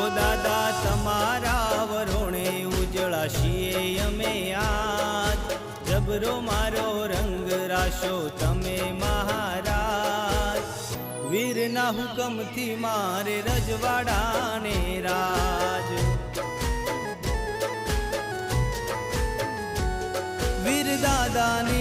ઓ દાદા તમારા વરોણે ઉજળાશીએ અમે આજ, જબરો મારો રંગ રાશો તમે મહારાજ, વીરના હુકમથી મારે રજવાડાને રાજ, વીર દાદાને